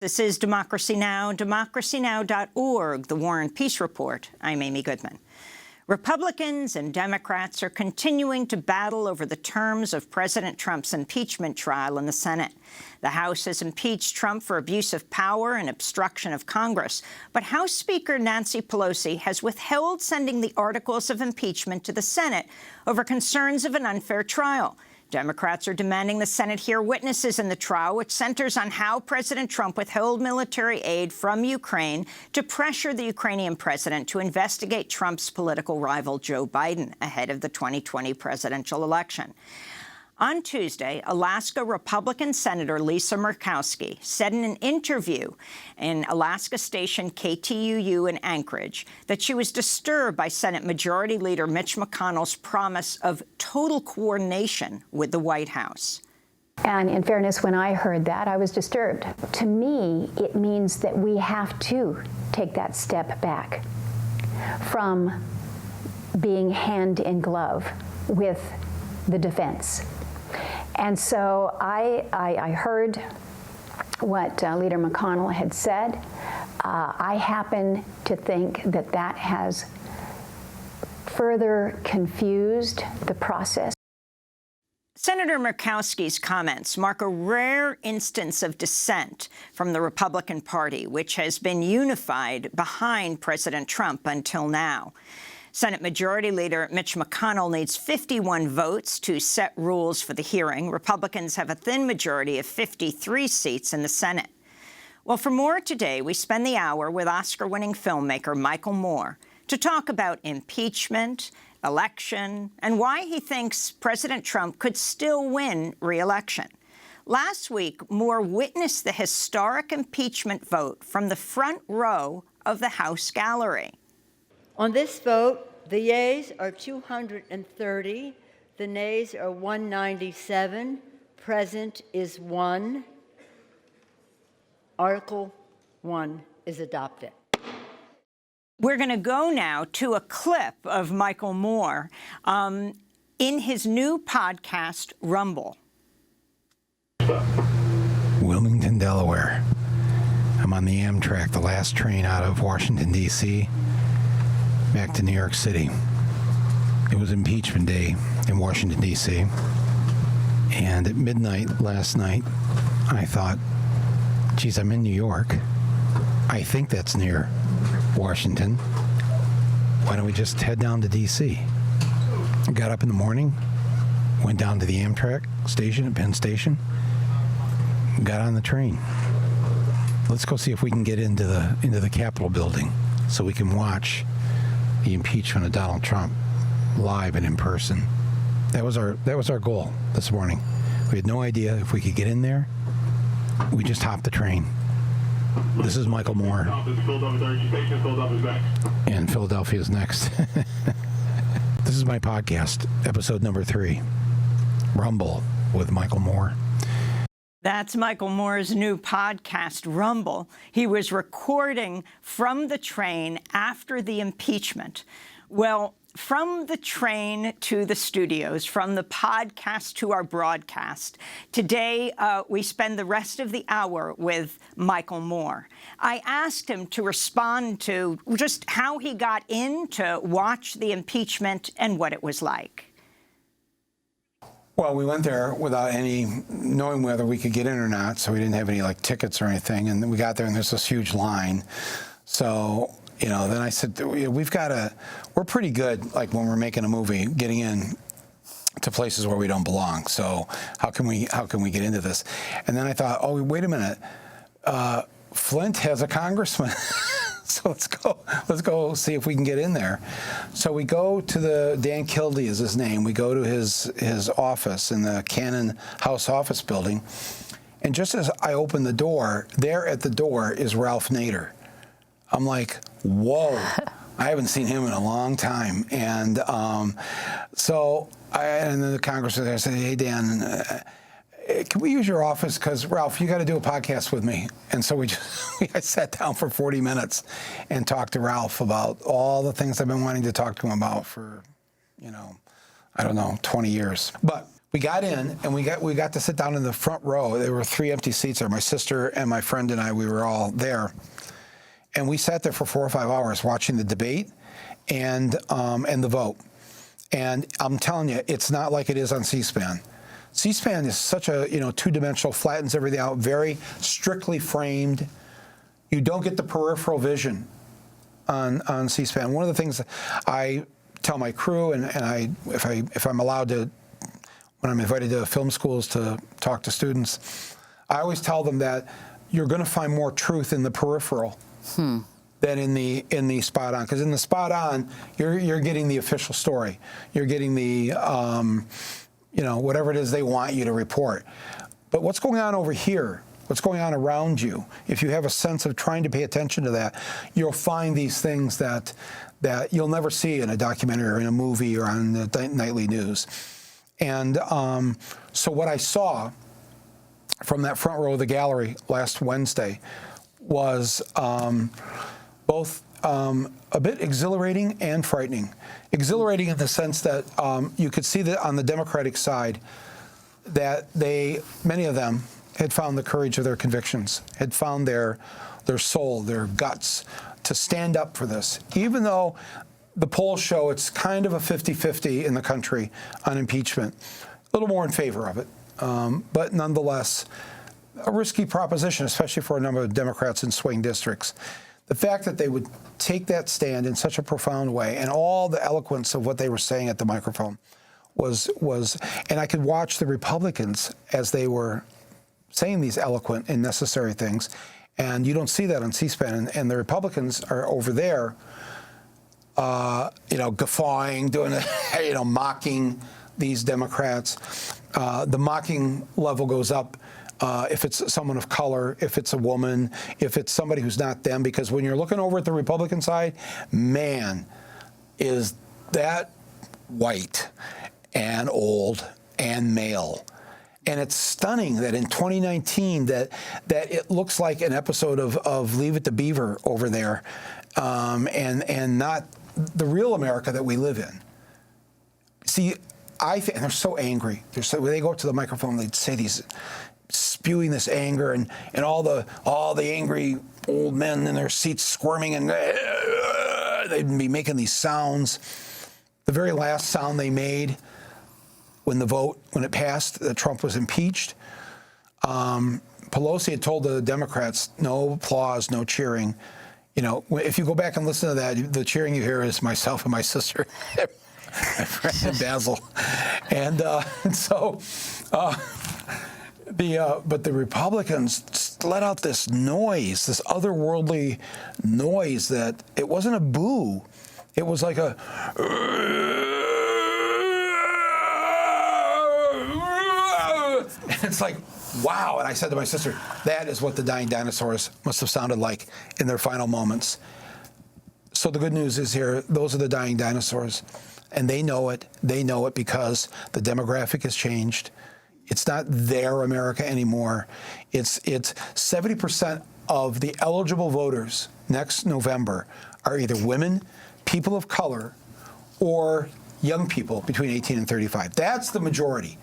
This is Democracy Now!, democracynow.org, the War and Peace Report. I'm Amy Goodman. Republicans and Democrats are continuing to battle over the terms of President Trump's impeachment trial in the Senate. The House has impeached Trump for abuse of power and obstruction of Congress, but House Speaker Nancy Pelosi has withheld sending the articles of impeachment to the Senate over concerns of an unfair trial. Democrats are demanding the Senate hear witnesses in the trial, which centers on how President Trump withheld military aid from Ukraine to pressure the Ukrainian president to investigate Trump's political rival Joe Biden ahead of the 2020 presidential election. On Tuesday, Alaska Republican Senator Lisa Murkowski said in an interview in Alaska station KTUU in Anchorage that she was disturbed by Senate Majority Leader Mitch McConnell's promise of total coordination with the White House. And in fairness, when I heard that, I was disturbed. To me, it means that we have to take that step back from being hand in glove with the defense. And so I heard what Leader McConnell had said. I happen to think that that has further confused the process. Senator Murkowski's comments mark a rare instance of dissent from the Republican Party, which has been unified behind President Trump until now. Senate Majority Leader Mitch McConnell needs 51 votes to set rules for the hearing. Republicans have a thin majority of 53 seats in the Senate. Well, for more today, we spend the hour with Oscar-winning filmmaker Michael Moore to talk about impeachment, election, and why he thinks President Trump could still win re-election. Last week, Moore witnessed the historic impeachment vote from the front row of the House gallery. On this vote, the yeas are 230, the nays are 197, present is 1. Article 1 is adopted. We're going to go now to a clip of Michael Moore in his new podcast, Rumble. Wilmington, Delaware. I'm on the Amtrak, the last train out of Washington, D.C., back to New York City. It was impeachment day in Washington, D.C. And at midnight last night, I thought, geez, I'm in New York. I think that's near Washington. Why don't we just head down to D.C.? I got up in the morning, went down to the Amtrak station at Penn Station, got on the train. Let's go see if we can get into the Capitol building so we can watch the impeachment of Donald Trump live and in person. That was our goal this morning. We had no idea if we could get in there. We just hopped the train. This is Michael Moore. And Philadelphia's next. This is my podcast, episode number 3, Rumble with Michael Moore. That's Michael Moore's new podcast, Rumble. He was recording from the train after the impeachment. Well, from the train to the studios, from the podcast to our broadcast, today we spend the rest of the hour with Michael Moore. I asked him to respond to just how he got in to watch the impeachment and what it was like. Well, we went there without knowing whether we could get in or not, so we didn't have any tickets or anything. And then we got there, and there's this huge line. So, then I said, we're pretty good, when we're making a movie, getting in to places where we don't belong. So how can we get into this? And then I thought, oh, wait a minute, Flint has a congressman. So let's go see if we can get in there. So we go to Dan Kildee is his name. We go to his office in the Cannon House office building. And just as I open the door, there at the door is Ralph Nader. I'm like, whoa, I haven't seen him in a long time. And and then the congressman there said, hey, Dan, can we use your office? Because, Ralph, you got to do a podcast with me. And so I sat down for 40 minutes and talked to Ralph about all the things I've been wanting to talk to him about for, 20 years. But We got in, and we got to sit down in the front row. There were 3 empty seats there. My sister and my friend and I, we were all there. And we sat there for 4 or 5 hours watching the debate and the vote. And I'm telling you, it's not like it is on C-SPAN. C-SPAN is such a, two-dimensional, flattens everything out, very strictly framed. You don't get the peripheral vision on C-SPAN. One of the things that I tell my crew, and if I'm allowed to, when I'm invited to film schools to talk to students, I always tell them that you're going to find more truth in the peripheral than in the spot on. Because in the spot on, you're getting the official story. You're getting the whatever it is they want you to report. But what's going on over here? What's going on around you? If you have a sense of trying to pay attention to that, you'll find these things that you'll never see in a documentary or in a movie or on the nightly news. And so what I saw from that front row of the gallery last Wednesday was both a bit exhilarating and frightening. Exhilarating in the sense that you could see that on the Democratic side that many of them had found the courage of their convictions, had found their soul, their guts to stand up for this, even though the polls show it's kind of a 50-50 in the country on impeachment, a little more in favor of it, but nonetheless, a risky proposition, especially for a number of Democrats in swing districts. The fact that they would take that stand in such a profound way, and all the eloquence of what they were saying at the microphone was, and I could watch the Republicans as they were saying these eloquent and necessary things, and you don't see that on C-SPAN, and the Republicans are over there, guffawing, doing, mocking these Democrats. The mocking level goes up if it's someone of color, if it's a woman, if it's somebody who's not them, because when you're looking over at the Republican side, man, is that white and old and male. And it's stunning that in 2019 that it looks like an episode of Leave It to Beaver over there, and not the real America that we live in. See, I think, and they're so angry. When they go up to the microphone, they'd say these, spewing this anger, and all the angry old men in their seats squirming, and they'd be making these sounds. The very last sound they made when it passed, that Trump was impeached, Pelosi had told the Democrats, no applause, no cheering. If you go back and listen to that, the cheering you hear is myself and my sister, my friend Basil, and so. But the Republicans let out this noise, this otherworldly noise that it wasn't a boo. It was like a... And it's like, wow. And I said to my sister, that is what the dying dinosaurs must have sounded like in their final moments. So the good news is here, those are the dying dinosaurs. And they know it. They know it because the demographic has changed. It's not their America anymore. It's 70% of the eligible voters next November are either women, people of color, or young people between 18 and 35. That's the majority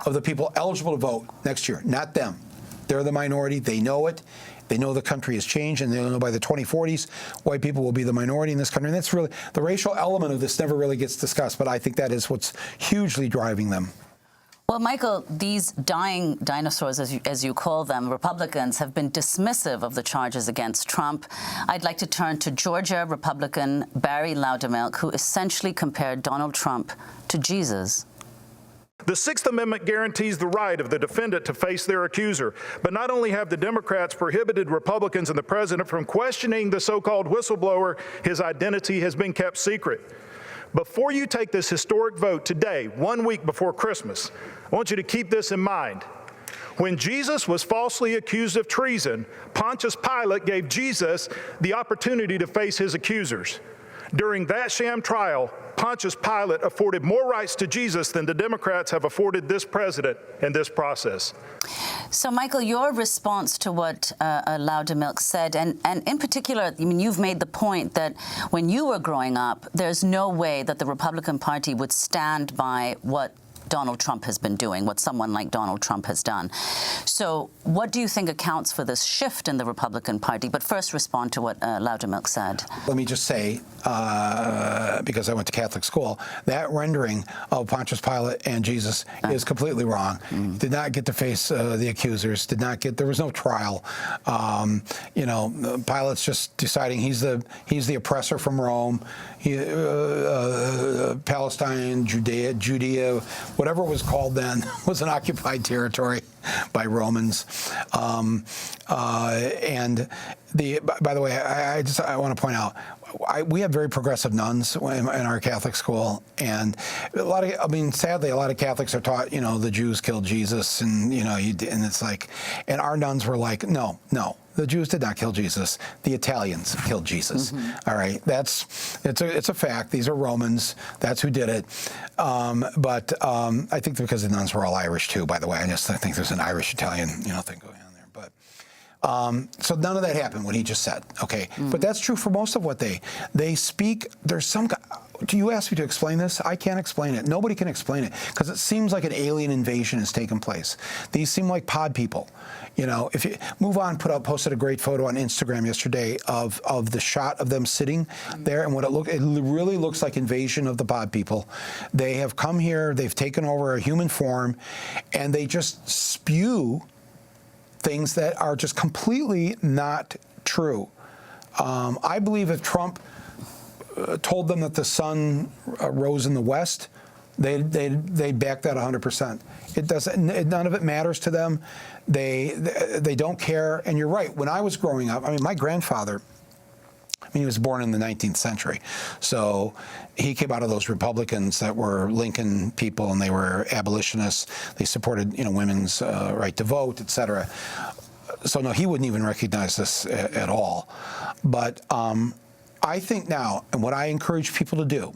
of the people eligible to vote next year, not them. They're the minority. They know it. They know the country has changed, and they know by the 2040s, white people will be the minority in this country. And that's really, the racial element of this never really gets discussed, but I think that is what's hugely driving them. Well, Michael, these dying dinosaurs, as you call them, Republicans, have been dismissive of the charges against Trump. I'd like to turn to Georgia Republican Barry Loudermilk, who essentially compared Donald Trump to Jesus. The Sixth Amendment guarantees the right of the defendant to face their accuser. But not only have the Democrats prohibited Republicans and the president from questioning the so-called whistleblower, his identity has been kept secret. Before you take this historic vote today, 1 week before Christmas, I want you to keep this in mind. When Jesus was falsely accused of treason, Pontius Pilate gave Jesus the opportunity to face his accusers. During that sham trial, Pontius Pilate afforded more rights to Jesus than the Democrats have afforded this president in this process. So, Michael, your response to what Loudermilk said, and in particular, I mean, you've made the point that when you were growing up, there's no way that the Republican Party would stand by what Donald Trump has been doing, what someone like Donald Trump has done. So what do you think accounts for this shift in the Republican Party? But first respond to what Loudermilk said. Let me just say, because I went to Catholic school, that rendering of Pontius Pilate and Jesus is completely wrong. Did not get to face the accusers, there was no trial. Pilate's just deciding he's the oppressor from Rome. Palestine, Judea, whatever it was called then, was an occupied territory by Romans. By the way, I want to point out, we have very progressive nuns in our Catholic school, and sadly, a lot of Catholics are taught, the Jews killed Jesus, and and it's like, and our nuns were like, no. The Jews did not kill Jesus. The Italians killed Jesus. All right, it's a fact. These are Romans. That's who did it. But I think because the nuns were all Irish too. By the way, I think there's an Irish-Italian thing going on there. But so none of that happened. What he just said. Okay, but that's true for most of what they speak. There's some. Do you ask me to explain this? I can't explain it. Nobody can explain it because it seems like an alien invasion has taken place. These seem like pod people. If you move on, posted a great photo on Instagram yesterday of the shot of them sitting there, and it really looks like invasion of the pod people. They have come here, they've taken over a human form, and they just spew things that are just completely not true. I believe if Trump told them that the sun rose in the west, they'd back that 100%. None of it matters to them. They don't care. And you're right. When I was growing up, my grandfather, he was born in the 19th century, so he came out of those Republicans that were Lincoln people, and they were abolitionists. They supported women's right to vote, et cetera. So no, he wouldn't even recognize this at all. But I think now, and what I encourage people to do,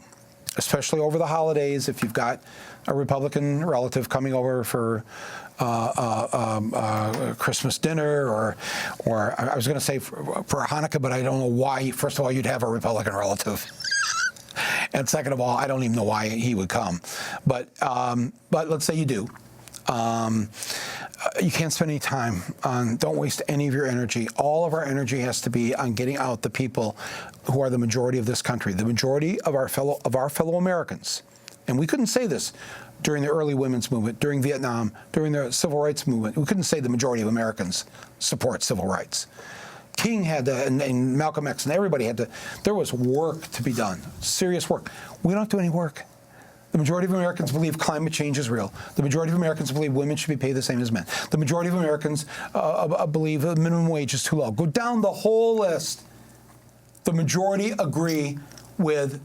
especially over the holidays, if you've got a Republican relative coming over for Christmas dinner, or I was going to say for Hanukkah, but I don't know why. First of all, you'd have a Republican relative, and second of all, I don't even know why he would come. But let's say you do. You can't spend any time on, don't waste any of your energy. All of our energy has to be on getting out the people who are the majority of this country, the majority of our fellow Americans. And we couldn't say this during the early women's movement, during Vietnam, during the civil rights movement. We couldn't say the majority of Americans support civil rights. King had to, and Malcolm X, and everybody had to. There was work to be done, serious work. We don't do any work. The majority of Americans believe climate change is real. The majority of Americans believe women should be paid the same as men. The majority of Americans believe the minimum wage is too low. Go down the whole list. The majority agree with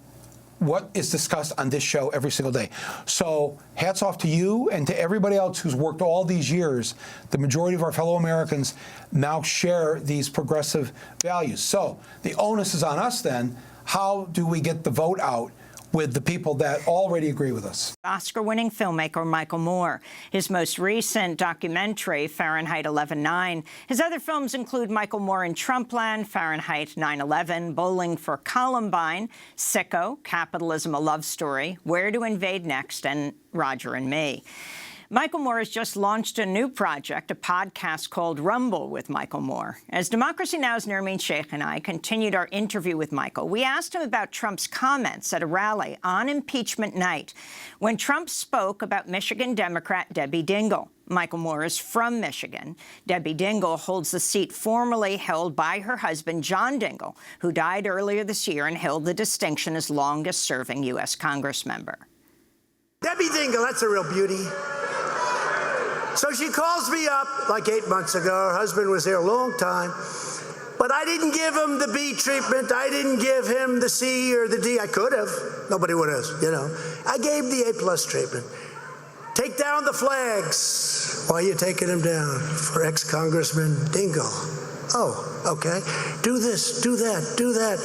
what is discussed on this show every single day. So hats off to you and to everybody else who's worked all these years. The majority of our fellow Americans now share these progressive values. So the onus is on us then. How do we get the vote out with the people that already agree with us? Oscar-winning filmmaker Michael Moore. His most recent documentary, Fahrenheit 11/9. His other films include Michael Moore in Trumpland, Fahrenheit 9/11, Bowling for Columbine, Sicko, Capitalism: A Love Story, Where to Invade Next, and Roger and Me. Michael Moore has just launched a new project, a podcast called Rumble with Michael Moore. As Democracy Now!'s Nermeen Sheikh and I continued our interview with Michael, we asked him about Trump's comments at a rally on impeachment night when Trump spoke about Michigan Democrat Debbie Dingell. Michael Moore is from Michigan. Debbie Dingell holds the seat formerly held by her husband, John Dingell, who died earlier this year and held the distinction as longest-serving U.S. Congressmember. Debbie Dingell, that's a real beauty. So she calls me up like 8 months ago. Her husband was there a long time. But I didn't give him the B treatment. I didn't give him the C or the D. I could have. Nobody would have, I gave the A+ treatment. Take down the flags. Why are you taking them down? For ex-Congressman Dingell. Oh, okay. Do this, do that, do that.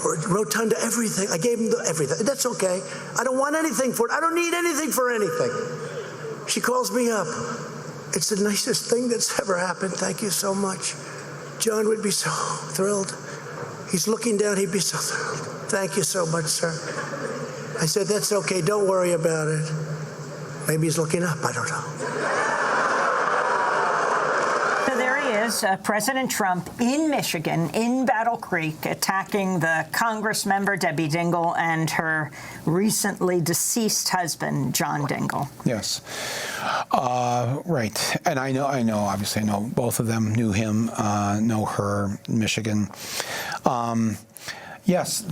Or rotunda, everything. I gave him everything. That's okay. I don't want anything for it. I don't need anything for anything. She calls me up. It's the nicest thing that's ever happened. Thank you so much. John would be so thrilled. He's looking down. He'd be so thrilled. Thank you so much, sir. I said, that's okay. Don't worry about it. Maybe he's looking up. I don't know. So there he is, President Trump in Michigan, in Battle Creek, attacking the Congress member Debbie Dingell and her recently deceased husband, John Dingell. Yes. Right. And I know, obviously, I know both of them, knew him, know her, Michigan. Yes,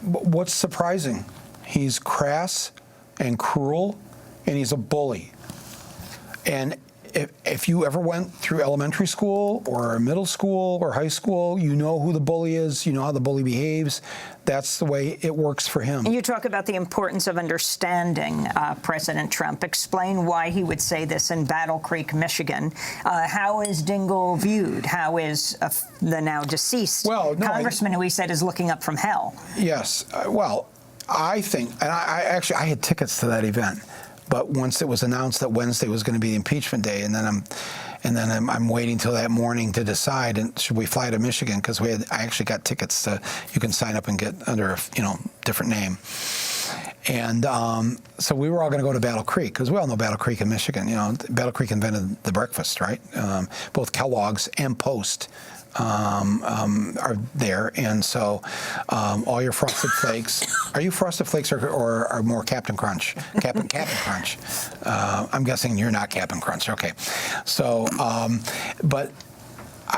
what's surprising, he's crass and cruel, and he's a bully. And if you ever went through elementary school or middle school or high school, you know who the bully is, you know how the bully behaves. That's the way it works for him. And you talk about the importance of understanding President Trump. Explain why he would say this in Battle Creek, Michigan. How is Dingell viewed? How is the now deceased congressman who he said is looking up from hell? Yes. Well, I think, and I had tickets to that event. But once it was announced that Wednesday was going to be the impeachment day, and then I'm waiting till that morning to decide, and should we fly to Michigan, because I actually got tickets to, you can sign up and get under a different name. And so we were all going to go to Battle Creek, because we all know Battle Creek in Michigan. Battle Creek invented the breakfast, right? Both Kellogg's and Post are there, and so all your Frosted Flakes. Are you Frosted Flakes or are more Captain Crunch? Captain Crunch. I'm guessing you're not Captain Crunch. Okay, so but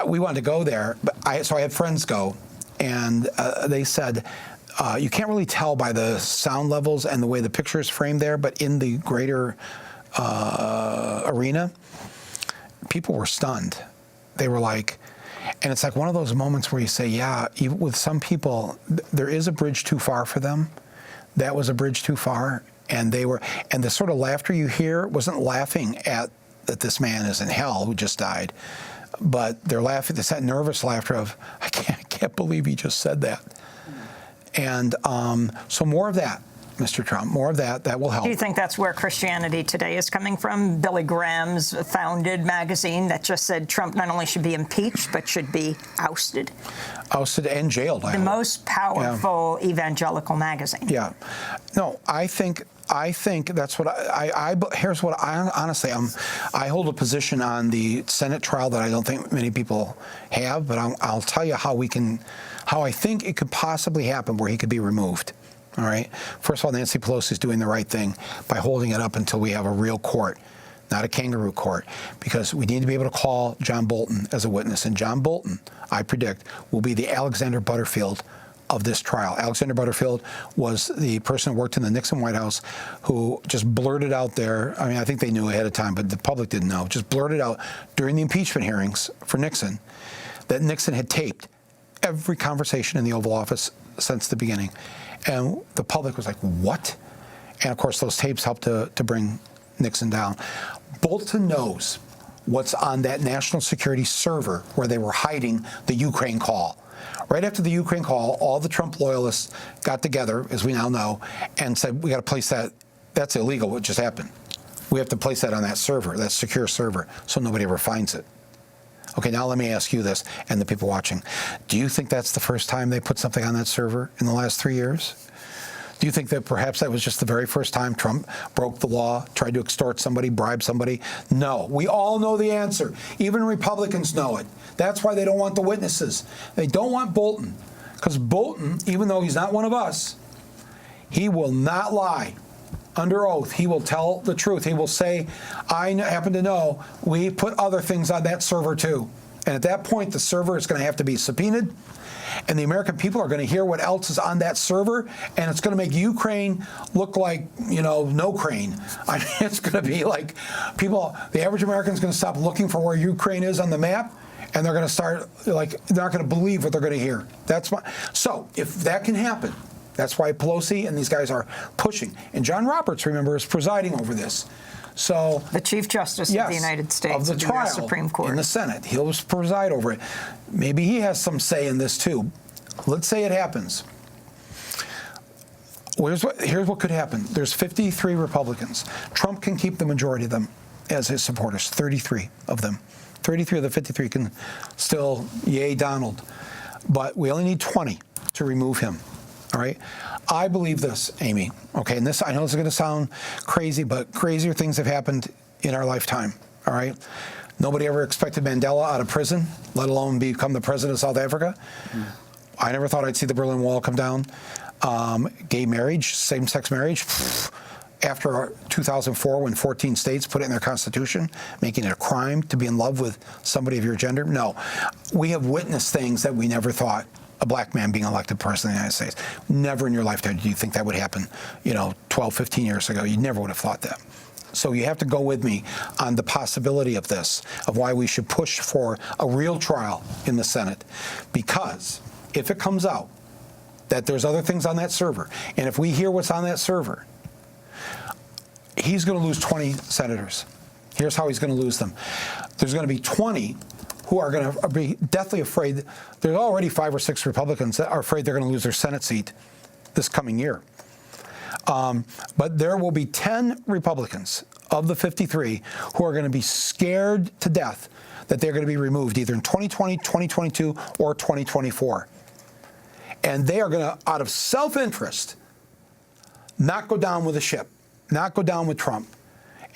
we wanted to go there, so I had friends go, and they said you can't really tell by the sound levels and the way the picture is framed there, but in the greater arena, people were stunned. They were like. And it's like one of those moments where you say, yeah, even with some people, there is a bridge too far for them. That was a bridge too far. And the sort of laughter you hear wasn't laughing at that this man is in hell who just died, but they're laughing, it's that nervous laughter of, I can't believe he just said that. And so more of that. Mr. Trump, more of that will help. Do you think that's where Christianity Today is coming from? Billy Graham's founded magazine that just said Trump not only should be impeached, but should be ousted? Ousted and jailed. The most powerful evangelical magazine. Yeah. No, I think that's what here's what I honestly, I hold a position on the Senate trial that I don't think many people have, but I'll tell you how I think it could possibly happen where he could be removed. All right. First of all, Nancy Pelosi is doing the right thing by holding it up until we have a real court, not a kangaroo court, because we need to be able to call John Bolton as a witness. And John Bolton, I predict, will be the Alexander Butterfield of this trial. Alexander Butterfield was the person who worked in the Nixon White House who just blurted out there. I mean, I think they knew ahead of time, but the public didn't know. Just blurted out during the impeachment hearings for Nixon that Nixon had taped every conversation in the Oval Office since the beginning. And the public was like, what? And, of course, those tapes helped to bring Nixon down. Bolton knows what's on that national security server where they were hiding the Ukraine call. Right after the Ukraine call, all the Trump loyalists got together, as we now know, and said, we got to place that. That's illegal, what just happened. We have to place that on that server, that secure server, so nobody ever finds it. Okay, now let me ask you this, and the people watching. Do you think that's the first time they put something on that server in the last 3 years? Do you think that perhaps that was just the very first time Trump broke the law, tried to extort somebody, bribe somebody? No. We all know the answer. Even Republicans know it. That's why they don't want the witnesses. They don't want Bolton, because Bolton, even though he's not one of us, he will not lie. Under oath, he will tell the truth. He will say, I happen to know we put other things on that server too. And at that point, the server is going to have to be subpoenaed, and the American people are going to hear what else is on that server, and it's going to make Ukraine look like, no crane. I mean, it's going to be like the average American is going to stop looking for where Ukraine is on the map, and they're going to start, they're not going to believe what they're going to hear. So if that can happen, that's why Pelosi and these guys are pushing. And John Roberts, remember, is presiding over this. So the Chief Justice of the United States of the trial Supreme Court in the Senate, he'll preside over it. Maybe he has some say in this too. Let's say it happens. Here's what could happen. There's 53 Republicans. Trump can keep the majority of them as his supporters. 33 of them. 33 of the 53 can still yay Donald, but we only need 20 to remove him. All right? I believe this, Amy, okay? And this, I know this is going to sound crazy, but crazier things have happened in our lifetime, all right? Nobody ever expected Mandela out of prison, let alone become the president of South Africa. I never thought I'd see the Berlin Wall come down. Gay marriage, same-sex marriage, after 2004, when 14 states put it in their constitution, making it a crime to be in love with somebody of your gender. No, we have witnessed things that we never thought. A black man being elected president of the United States. Never in your lifetime do you think that would happen, 12, 15 years ago. You never would have thought that. So you have to go with me on the possibility of this, of why we should push for a real trial in the Senate. Because if it comes out that there's other things on that server, and if we hear what's on that server, he's going to lose 20 senators. Here's how he's going to lose them. There's going to be 20 who are going to be deathly afraid. There's already 5 or 6 Republicans that are afraid they're going to lose their Senate seat this coming year. But there will be 10 Republicans of the 53 who are going to be scared to death that they're going to be removed either in 2020, 2022, or 2024. And they are going to, out of self-interest, not go down with the ship, not go down with Trump.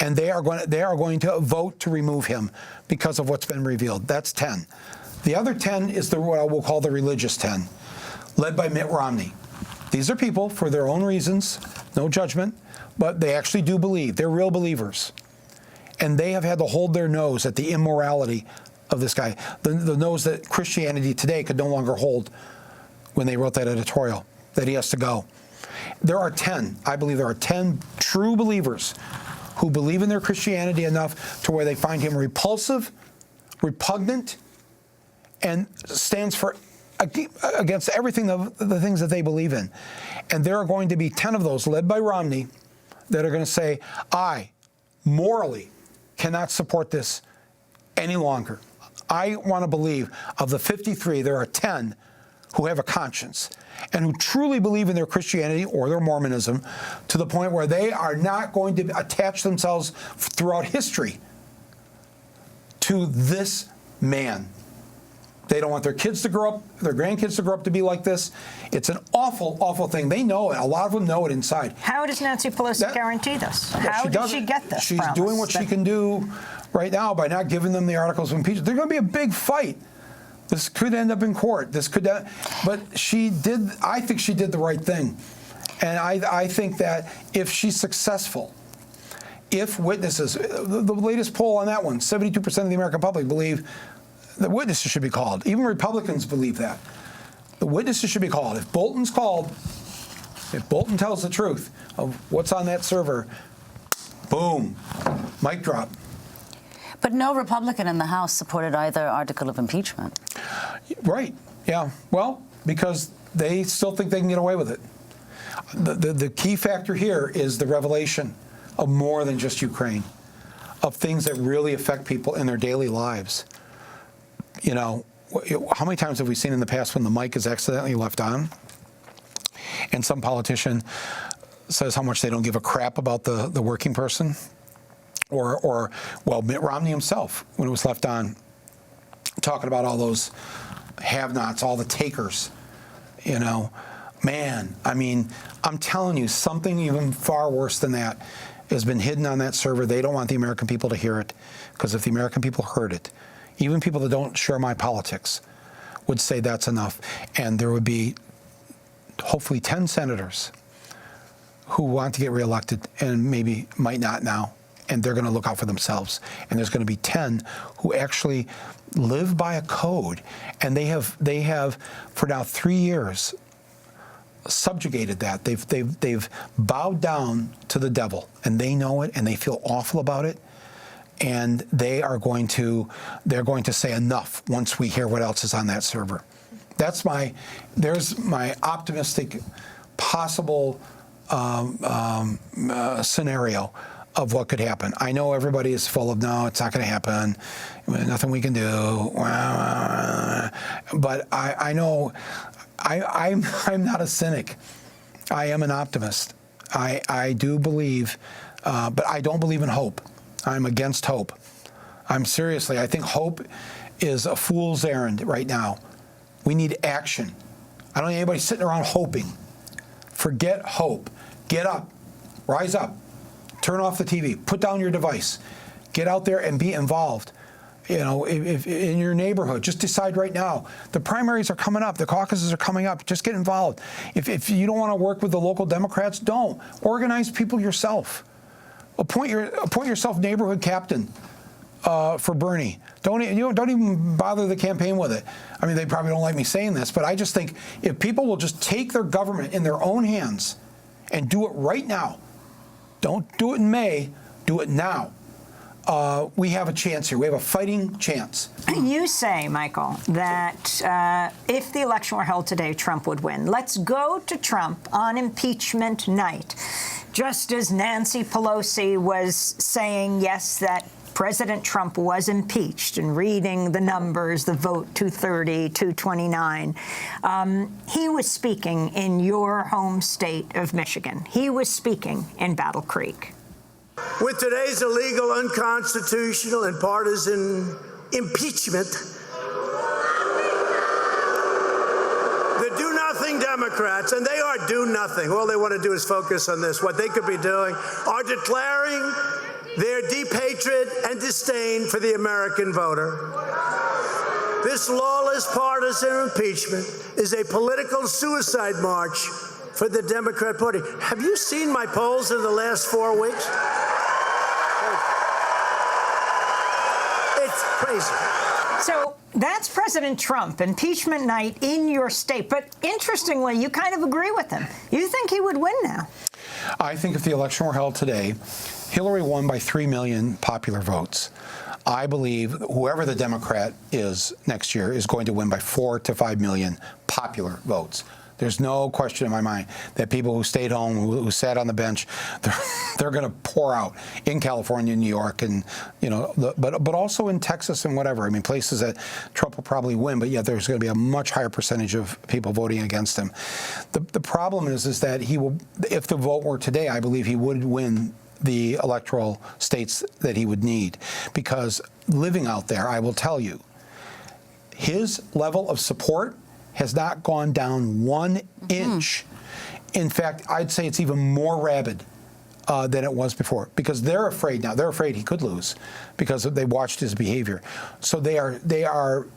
And they are going to vote to remove him because of what's been revealed. That's 10. The other 10 is what I will call the religious 10, led by Mitt Romney. These are people, for their own reasons, no judgment, but they actually do believe. They're real believers. And they have had to hold their nose at the immorality of this guy, the nose that Christianity Today could no longer hold when they wrote that editorial, that he has to go. There are 10, I believe there are 10 true believers who believe in their Christianity enough to where they find him repulsive, repugnant, and stands for against everything, the things that they believe in. And there are going to be 10 of those, led by Romney, that are going to say, I morally cannot support this any longer. I want to believe of the 53, there are 10 who have a conscience and who truly believe in their Christianity or their Mormonism to the point where they are not going to attach themselves throughout history to this man. They don't want their kids to grow up, their grandkids to grow up to be like this. It's an awful, awful thing. They know it. A lot of them know it inside. How does Nancy Pelosi guarantee this? How did she get this? She's doing what she can do right now by not giving them the articles of impeachment. There's going to be a big fight. This could end up in court. This could, but she did. I think she did the right thing, and I think that if she's successful, if witnesses, the latest poll on that one, 72% of the American public believe that witnesses should be called. Even Republicans believe that. The witnesses should be called. If Bolton's called, if Bolton tells the truth of what's on that server, boom, mic drop. But no Republican in the House supported either article of impeachment. Right, yeah. Well, because they still think they can get away with it. The key factor here is the revelation of more than just Ukraine, of things that really affect people in their daily lives. You know, how many times have we seen in the past when the mic is accidentally left on and some politician says how much they don't give a crap about the working person? Or well, Mitt Romney himself, when it was left on, talking about all those have-nots, all the takers, you know. Man, I mean, I'm telling you, something even far worse than that has been hidden on that server. They don't want the American people to hear it, because if the American people heard it, even people that don't share my politics would say that's enough. And there would be hopefully 10 senators who want to get reelected and maybe might not now. And they're going to look out for themselves. And there's going to be 10 who actually live by a code. And they have for now 3 years subjugated that. They've bowed down to the devil, and they know it, and they feel awful about it. And they're going to say enough once we hear what else is on that server. There's my optimistic possible scenario of what could happen. I know everybody is full of, no, it's not going to happen, nothing we can do. But I know I'm not a cynic. I am an optimist. I do believe, but I don't believe in hope. I'm against hope. I think hope is a fool's errand right now. We need action. I don't need anybody sitting around hoping. Forget hope. Get up. Rise up. Turn off the TV. Put down your device. Get out there and be involved. You know, if in your neighborhood, just decide right now. The primaries are coming up. The caucuses are coming up. Just get involved. If you don't want to work with the local Democrats, don't. Organize people yourself. Appoint yourself neighborhood captain for Bernie. Don't even bother the campaign with it. I mean, they probably don't like me saying this, but I just think if people will just take their government in their own hands and do it right now, don't do it in May, do it now. We have a chance here. We have a fighting chance. You say, Michael, that if the election were held today, Trump would win. Let's go to Trump on impeachment night. Just as Nancy Pelosi was saying, yes, that President Trump was impeached, and reading the numbers, the vote 230, 229, he was speaking in your home state of Michigan. He was speaking in Battle Creek. With today's illegal, unconstitutional, and partisan impeachment, the do-nothing Democrats, and they are do-nothing, all they want to do is focus on this, what they could be doing, are declaring their deep hatred and disdain for the American voter. This lawless partisan impeachment is a political suicide march for the Democrat Party. Have you seen my polls in the last 4 weeks? It's crazy. So that's President Trump, impeachment night in your state. But interestingly, you kind of agree with him. You think he would win now? I think if the election were held today, Hillary won by 3 million popular votes. I believe whoever the Democrat is next year is going to win by 4 to 5 million popular votes. There's no question in my mind that people who stayed home, who sat on the bench, they're going to pour out in California, New York, and but also in Texas and whatever. I mean, places that Trump will probably win, but yet there's going to be a much higher percentage of people voting against him. The problem is that he will, if the vote were today, I believe he would win the electoral states that he would need, because living out there, I will tell you, his level of support has not gone down 1 inch. In fact, I'd say it's even more rabid than it was before, because they're afraid now. They're afraid he could lose because they watched his behavior. So they are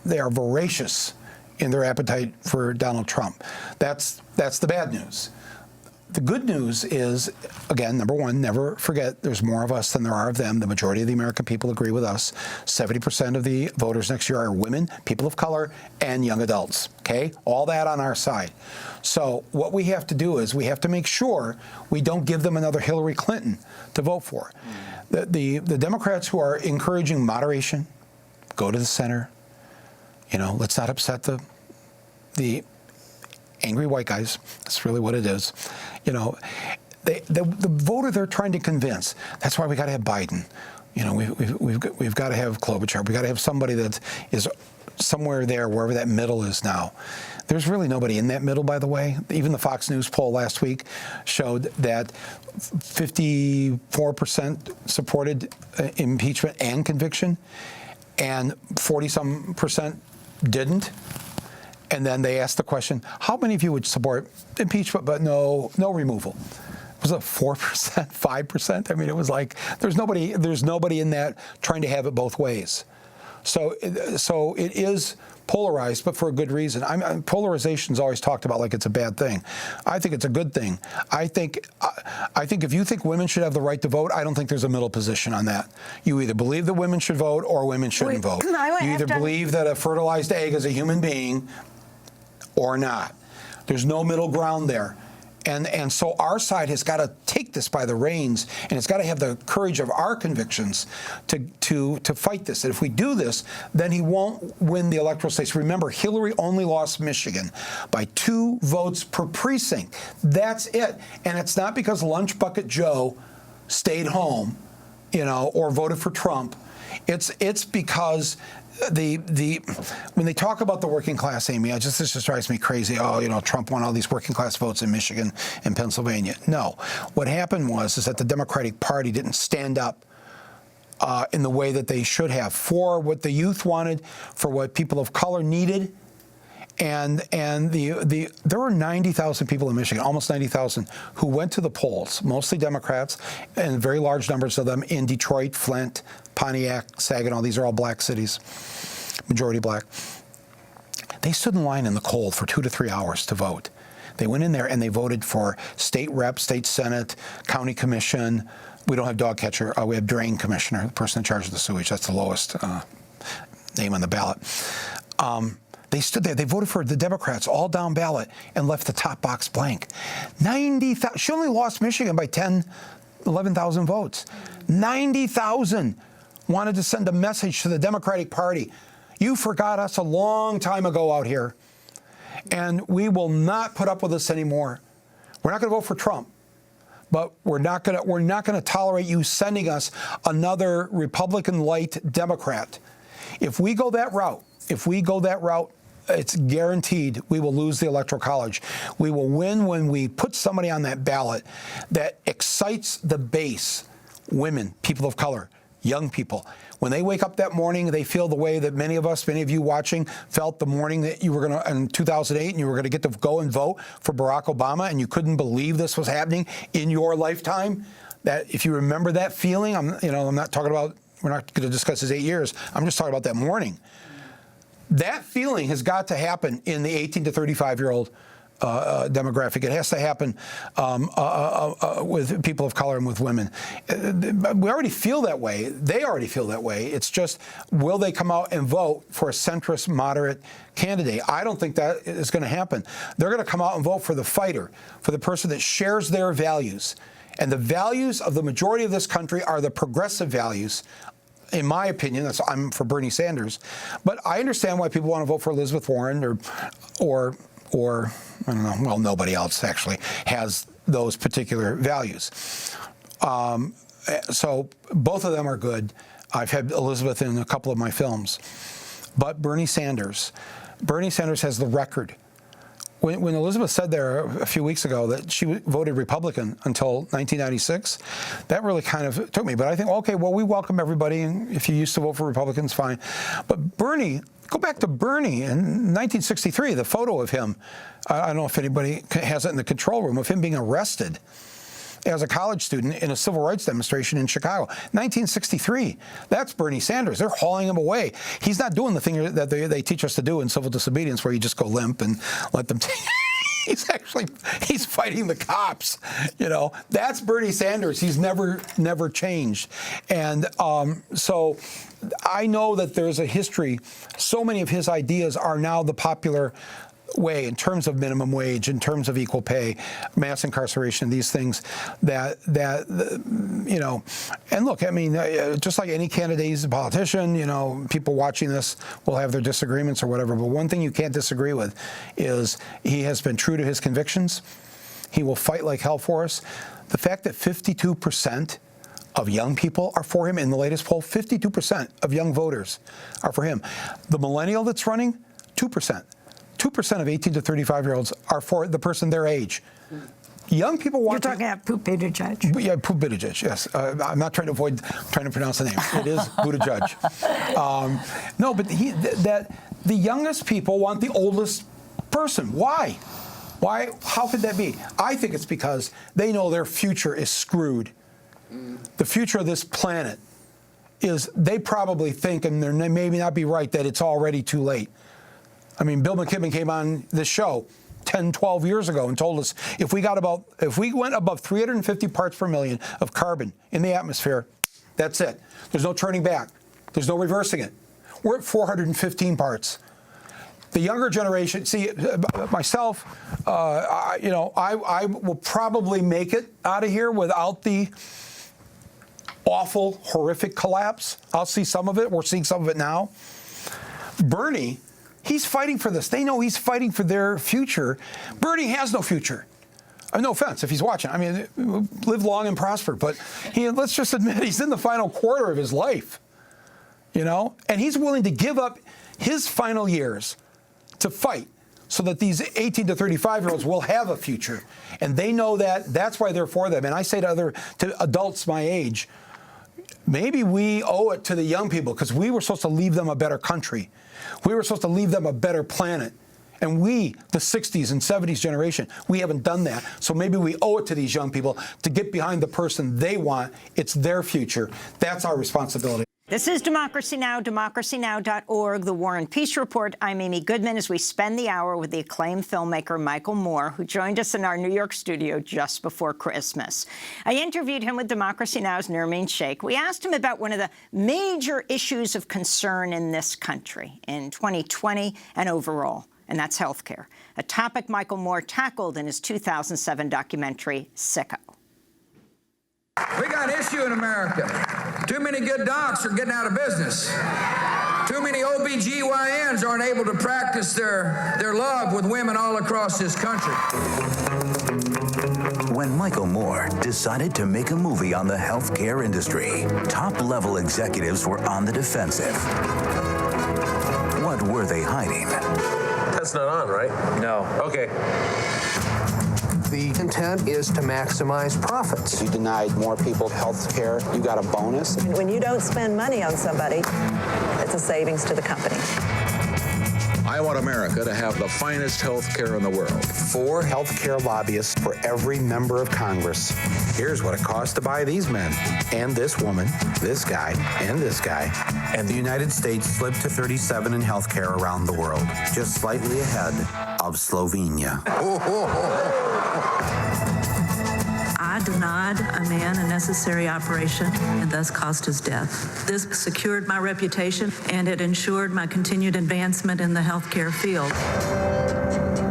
voracious in their appetite for Donald Trump. That's the bad news. The good news is, again, number one, never forget there's more of us than there are of them. The majority of the American people agree with us. 70% of the voters next year are women, people of color, and young adults, okay? All that on our side. So what we have to do is we have to make sure we don't give them another Hillary Clinton to vote for. The Democrats who are encouraging moderation, go to the center. Let's not upset the angry white guys. That's really what it is. The voter they're trying to convince. That's why we got to have Biden. We've got to have Klobuchar. We got to have somebody that is somewhere there, wherever that middle is now. There's really nobody in that middle, by the way. Even the Fox News poll last week showed that 54% supported impeachment and conviction, and 40-some% didn't. And then they asked the question, how many of you would support impeachment but no removal? Was it 4%, 5%? I mean, it was like there's nobody in that trying to have it both ways. So it is polarized, but for a good reason. Polarization is always talked about like it's a bad thing. I think it's a good thing. I think if you think women should have the right to vote, I don't think there's a middle position on that. You either believe that women should vote or women shouldn't vote. You either believe that a fertilized egg is a human being or not. There's no middle ground there. And so our side has got to take this by the reins, and it's got to have the courage of our convictions to fight this. And if we do this, then he won't win the electoral states. Remember, Hillary only lost Michigan by 2 votes per precinct. That's it. And it's not because Lunch Bucket Joe stayed home, or voted for Trump. It's because when they talk about the working class, Amy, this just drives me crazy. Trump won all these working class votes in Michigan and Pennsylvania. No, what happened is that the Democratic Party didn't stand up in the way that they should have for what the youth wanted, for what people of color needed, And there were 90,000 people in Michigan, almost 90,000, who went to the polls, mostly Democrats, and very large numbers of them in Detroit, Flint, Pontiac, Saginaw. These are all black cities, majority black. They stood in line in the cold for 2 to 3 hours to vote. They went in there and they voted for state rep, state senate, county commission. We don't have dog catcher. We have drain commissioner, the person in charge of the sewage. That's the lowest name on the ballot. They stood there. They voted for the Democrats all down ballot and left the top box blank. 90,000. She only lost Michigan by 10, 11,000 votes. 90,000 wanted to send a message to the Democratic Party. You forgot us a long time ago out here, and we will not put up with this anymore. We're not going to vote for Trump, but we're not going to tolerate you sending us another Republican light Democrat. If we go that route, it's guaranteed we will lose the Electoral College. We will win when we put somebody on that ballot that excites the base, women, people of color, young people. When they wake up that morning, they feel the way that many of you watching, felt the morning that you were going to, in 2008, and you were going to get to go and vote for Barack Obama, and you couldn't believe this was happening in your lifetime. That if you remember that feeling, I'm not talking about, we're not going to discuss his 8 years. I'm just talking about that morning. That feeling has got to happen in the 18 to 35-year-old demographic. It has to happen with people of color and with women. We already feel that way. They already feel that way. It's just, will they come out and vote for a centrist, moderate candidate? I don't think that is going to happen. They're going to come out and vote for the fighter, for the person that shares their values. And the values of the majority of this country are the progressive values. In my opinion, I'm for Bernie Sanders, but I understand why people want to vote for Elizabeth Warren or I don't know. Well, nobody else actually has those particular values. So both of them are good. I've had Elizabeth in a couple of my films, but Bernie Sanders has the record. When Elizabeth said there a few weeks ago that she voted Republican until 1996, that really kind of took me. But I think, okay, well, we welcome everybody, and if you used to vote for Republicans, fine. But Bernie, go back to Bernie in 1963, the photo of him. I don't know if anybody has it in the control room, of him being arrested as a college student in a civil rights demonstration in Chicago. 1963. That's Bernie Sanders. They're hauling him away. He's not doing the thing that they teach us to do in civil disobedience, where you just go limp and let them take. He's fighting the cops. That's Bernie Sanders. He's never changed. And so I know that there's a history. So many of his ideas are now the popular way in terms of minimum wage, in terms of equal pay, mass incarceration, these things that and look, I mean, just like any candidate, he's a politician, people watching this will have their disagreements or whatever, but one thing you can't disagree with is he has been true to his convictions. He will fight like hell for us. The fact that 52% of young people are for him in the latest poll, 52% of young voters are for him. The millennial that's running, 2%. 2% of 18 to 35-year-olds are for the person their age. Young people want You're talking about Poop Buttigieg. Yeah, Poop Buttigieg, yes. I'm not trying to pronounce the name. It is Buttigieg. No, but that the youngest people want the oldest person. Why? Why? How could that be? I think it's because they know their future is screwed. The future of this planet is, they probably think, and they may not be right, that it's already too late. I mean, Bill McKibben came on this show 10, 12 years ago and told us if we went above 350 parts per million of carbon in the atmosphere, that's it. There's no turning back. There's no reversing it. We're at 415 parts. The younger generation, see, myself, I will probably make it out of here without the awful, horrific collapse. I'll see some of it. We're seeing some of it now. Bernie, he's fighting for this. They know he's fighting for their future. Bernie has no future. No offense if he's watching. I mean, live long and prosper. But let's just admit, he's in the final quarter of his life, and he's willing to give up his final years to fight so that these 18 to 35-year-olds will have a future. And they know that. That's why they're for them. And I say to adults my age, maybe we owe it to the young people, because we were supposed to leave them a better country. We were supposed to leave them a better planet. And we, the 60s and 70s generation, we haven't done that. So maybe we owe it to these young people to get behind the person they want. It's their future. That's our responsibility. This is Democracy Now!, democracynow.org, The War and Peace Report. I'm Amy Goodman as we spend the hour with the acclaimed filmmaker Michael Moore, who joined us in our New York studio just before Christmas. I interviewed him with Democracy Now!'s Nermeen Sheikh. We asked him about one of the major issues of concern in this country in 2020 and overall, and that's health care, a topic Michael Moore tackled in his 2007 documentary, Sicko. We got an issue in America. Too many good docs are getting out of business. Too many OBGYNs aren't able to practice their love with women all across this country. When Michael Moore decided to make a movie on the healthcare industry, top-level executives were on the defensive. What were they hiding? That's not on, right? No. Okay. The intent is to maximize profits. If you denied more people health care, you got a bonus. When you don't spend money on somebody, it's a savings to the company. I want America to have the finest health care in the world. 4 healthcare lobbyists for every member of Congress. Here's what it costs to buy these men, and this woman, this guy, and this guy. And the United States slipped to 37 in healthcare around the world, just slightly ahead of Slovenia. I denied a man a necessary operation and thus caused his death. This secured my reputation and it ensured my continued advancement in the healthcare field.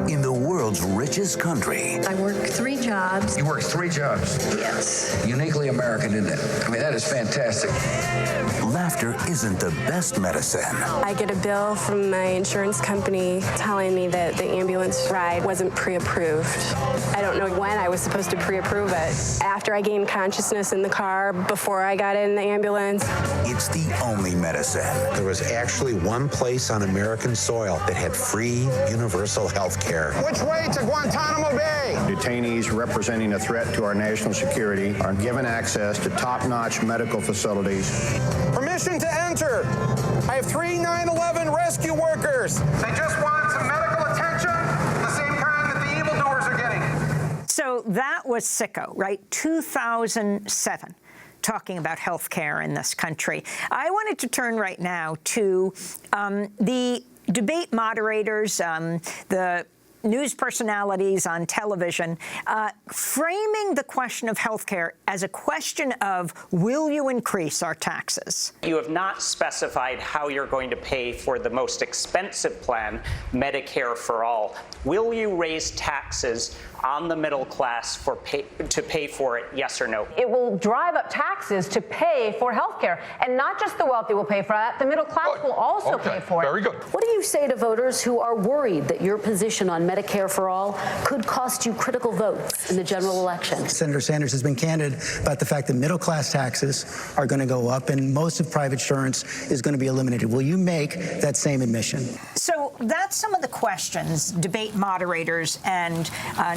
In the world's richest country. I work 3 jobs. You work 3 jobs? Yes. Uniquely American, isn't it? I mean, that is fantastic. Laughter isn't the best medicine. I get a bill from my insurance company telling me that the ambulance ride wasn't pre-approved. I don't know when I was supposed to pre-approve it. After I gained consciousness in the car, before I got in the ambulance. It's the only medicine. There was actually one place on American soil that had free universal health care. Which way to Guantanamo Bay? Detainees representing a threat to our national security are given access to top-notch medical facilities. Permission to enter. I have 3 9/11 rescue workers. They just want some medical attention, the same kind that the evildoers are getting. So that was Sicko, right? 2007. Talking about health care in this country. I wanted to turn right now to the debate moderators, the news personalities on television, framing the question of health care as a question of, will you increase our taxes? You have not specified how you're going to pay for the most expensive plan, Medicare for All. Will you raise taxes on the middle class to pay for it, yes or no? It will drive up taxes to pay for health care. And not just the wealthy will pay for that, the middle class will also pay for it. Very good. What do you say to voters who are worried that your position on Medicare for All could cost you critical votes in the general election? Senator Sanders has been candid about the fact that middle-class taxes are going to go up and most of private insurance is going to be eliminated. Will you make that same admission? So that's some of the questions debate moderators and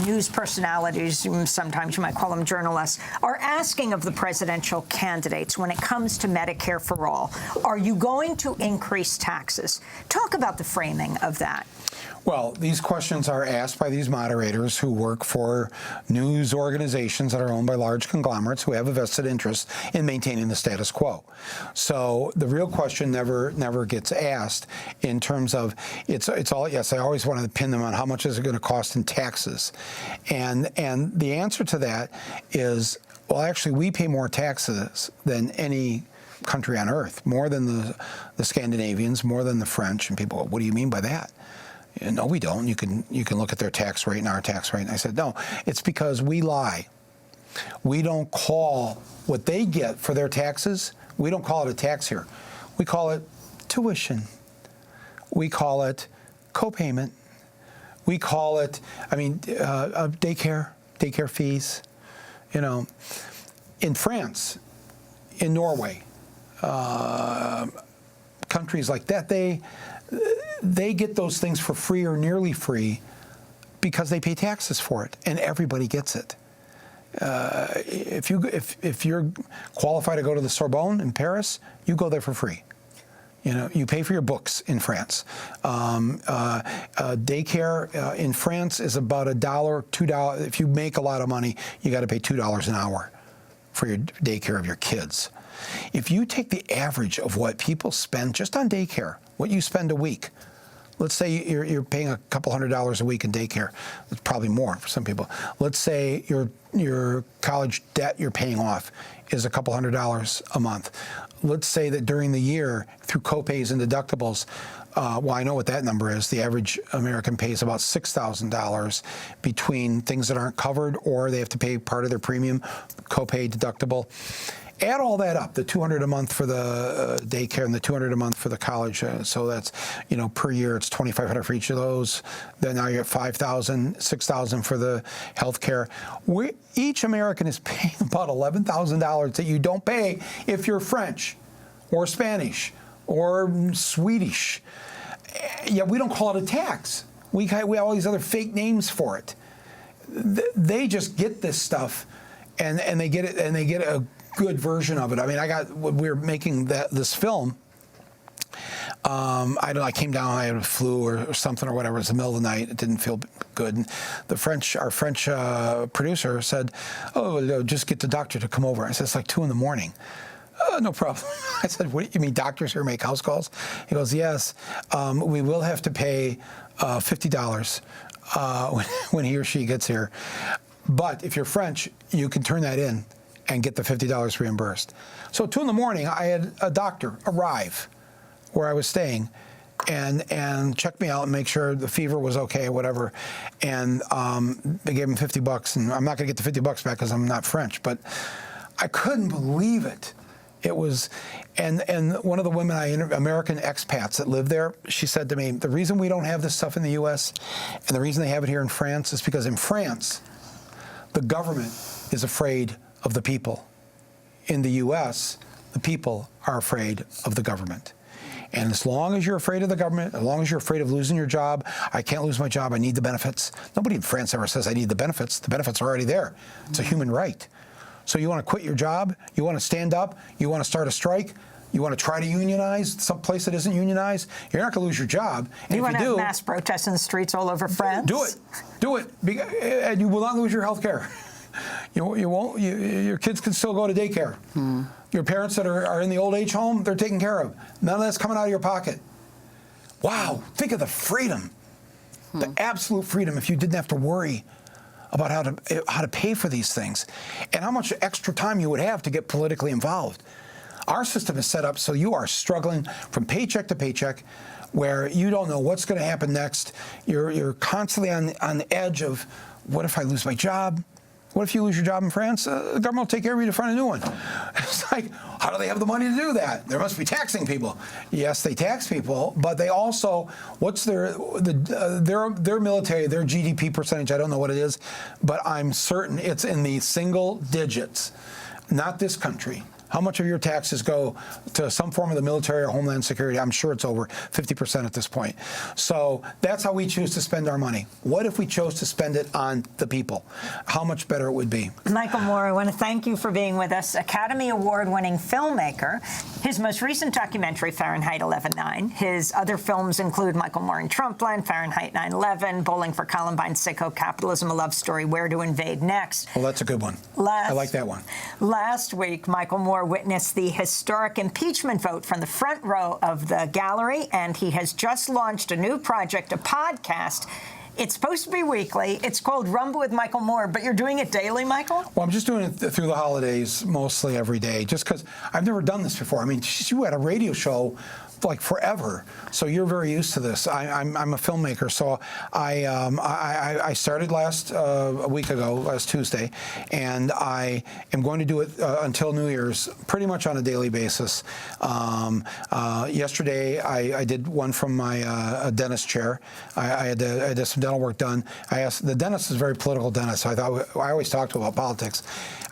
news personalities, sometimes you might call them journalists, are asking of the presidential candidates when it comes to Medicare for All. Are you going to increase taxes? Talk about the framing of that. Well, these questions are asked by these moderators who work for news organizations that are owned by large conglomerates who have a vested interest in maintaining the status quo. So the real question never gets asked in terms of, it's all, yes, I always want to pin them on how much is it going to cost in taxes. And the answer to that is, well, actually, we pay more taxes than any country on earth, more than the Scandinavians, more than the French. And people go, what do you mean by that? No, we don't. You can look at their tax rate and our tax rate. And I said, no, it's because we lie. We don't call what they get for their taxes, we don't call it a tax here. We call it tuition. We call it copayment. We call it, daycare fees. You know, in France, in Norway, countries like that, they get those things for free or nearly free because they pay taxes for it, and everybody gets it. If you're qualified to go to the Sorbonne in Paris, you go there for free. You know, you pay for your books in France. Daycare in France is about $1, $2. If you make a lot of money, you got to pay $2 an hour for your daycare of your kids. If you take the average of what people spend just on daycare, what you spend a week, let's say you're paying a couple $100s a week in daycare. It's probably more for some people. Let's say your college debt you're paying off is a couple $100s a month. Let's say that during the year, through copays and deductibles, well, I know what that number is. The average American pays about $6,000 between things that aren't covered or they have to pay part of their premium, copay, deductible. Add all that up, the $200 a month for the daycare and the $200 a month for the college. So that's, you know, per year it's $2,500 for each of those. Then now you're at $5,000, $6,000 for the health care. Each American is paying about $11,000 that you don't pay if you're French or Spanish or Swedish. Yeah, we don't call it a tax. We have all these other fake names for it. They just get this stuff, and they get it, and they get a good version of it. I mean, we were making this film. I came down, I had a flu or something or whatever. It was the middle of the night. It didn't feel good. And our French producer said, "Oh, just get the doctor to come over." I said, "It's like 2 in the morning." No problem. I said, "What, you mean doctors here make house calls?" He goes, "Yes, we will have to pay $50 when he or she gets here. But if you're French, you can turn that in and get the $50 reimbursed." So 2 in the morning, I had a doctor arrive where I was staying and check me out and make sure the fever was okay or whatever. And they gave him $50, and I'm not going to get the $50 back because I'm not French, but I couldn't believe it. It was, and one of the women American expats that live there, she said to me, the reason we don't have this stuff in the U.S. and the reason they have it here in France is because in France, the government is afraid of the people. In the U.S., the people are afraid of the government. And as long as you're afraid of the government, as long as you're afraid of losing your job, I can't lose my job, I need the benefits. Nobody in France ever says I need the benefits. The benefits are already there. It's a human right. So you want to quit your job, you want to stand up, you want to start a strike, you want to try to unionize some place that isn't unionized, you're not going to lose your job. And you if want to have mass protests in the streets all over France? Do it, and you will not lose your health care. You won't. Your kids can still go to daycare. Your parents that are in the old age home, they're taken care of. None of that's coming out of your pocket. Wow, think of the freedom, the absolute freedom if you didn't have to worry about how to pay for these things and how much extra time you would have to get politically involved. Our system is set up so you are struggling from paycheck to paycheck where you don't know what's going to happen next. You're constantly on the edge of, what if I lose my job? What if you lose your job in France? The government will take care of you to find a new one. It's like, how do they have the money to do that? They must be taxing people. Yes, they tax people, but they also, what's their military, their GDP percentage? I don't know what it is, but I'm certain it's in the single digits. Not this country. How much of your taxes go to some form of the military or homeland security? I'm sure it's over 50% at this point. So that's how we choose to spend our money. What if we chose to spend it on the people? How much better it would be. Michael Moore, I want to thank you for being with us. Academy Award-winning filmmaker. His most recent documentary, Fahrenheit 11/9. His other films include Michael Moore in Trumpland, Fahrenheit 9/11, Bowling for Columbine, Sicko Capitalism, A Love Story, Where to Invade Next. Well, that's a good one. I like that one. Last week, Michael Moore witnessed the historic impeachment vote from the front row of the gallery, and he has just launched a new project, a podcast. It's supposed to be weekly. It's called Rumble with Michael Moore, but you're doing it daily, Michael? Well, I'm just doing it through the holidays, mostly every day, just because I've never done this before. I mean, you had a radio show like forever, so you're very used to this. I'm a filmmaker, so I started a week ago, last Tuesday, and I am going to do it until New Year's, pretty much on a daily basis. Yesterday, I did one from my dentist chair. I had some dental work done. I asked, the dentist is a very political dentist, so I always talk to him about politics.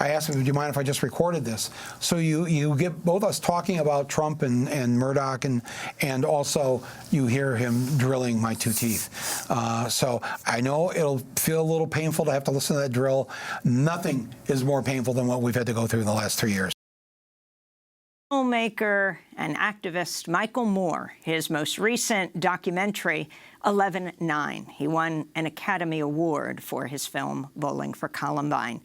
I asked him, "Would you mind if I just recorded this?" So you get both us talking about Trump and Murdoch, and also you hear him drilling my 2 teeth. So I know it'll feel a little painful to have to listen to that drill. Nothing is more painful than what we've had to go through in the last 3 years. Filmmaker and activist Michael Moore, his most recent documentary, 11/9. He won an Academy Award for his film Bowling for Columbine.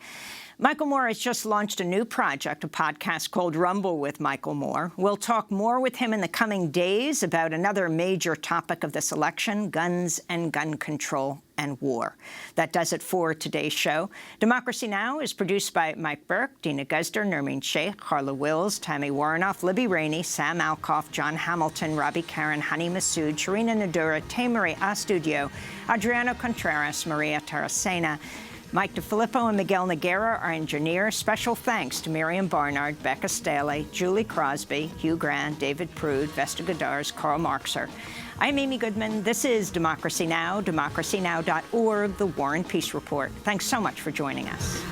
Michael Moore has just launched a new project, a podcast called Rumble with Michael Moore. We'll talk more with him in the coming days about another major topic of this election, guns and gun control and war. That does it for today's show. Democracy Now! Is produced by Mike Burke, Dina Guzder, Nermeen Sheikh, Carla Wills, Tammy Warnoff, Libby Rainey, Sam Alcoff, John Hamilton, Robbie Karen, Hani Massoud, Sharina Nadura, Tamery Astudio, Adriano Contreras, Maria Taracena, Mike DeFilippo and Miguel Noguera are engineers. Special thanks to Miriam Barnard, Becca Staley, Julie Crosby, Hugh Grant, David Prude, Vesta Godars, Karl Marxer. I'm Amy Goodman. This is Democracy Now!, democracynow.org, The War and Peace Report. Thanks so much for joining us.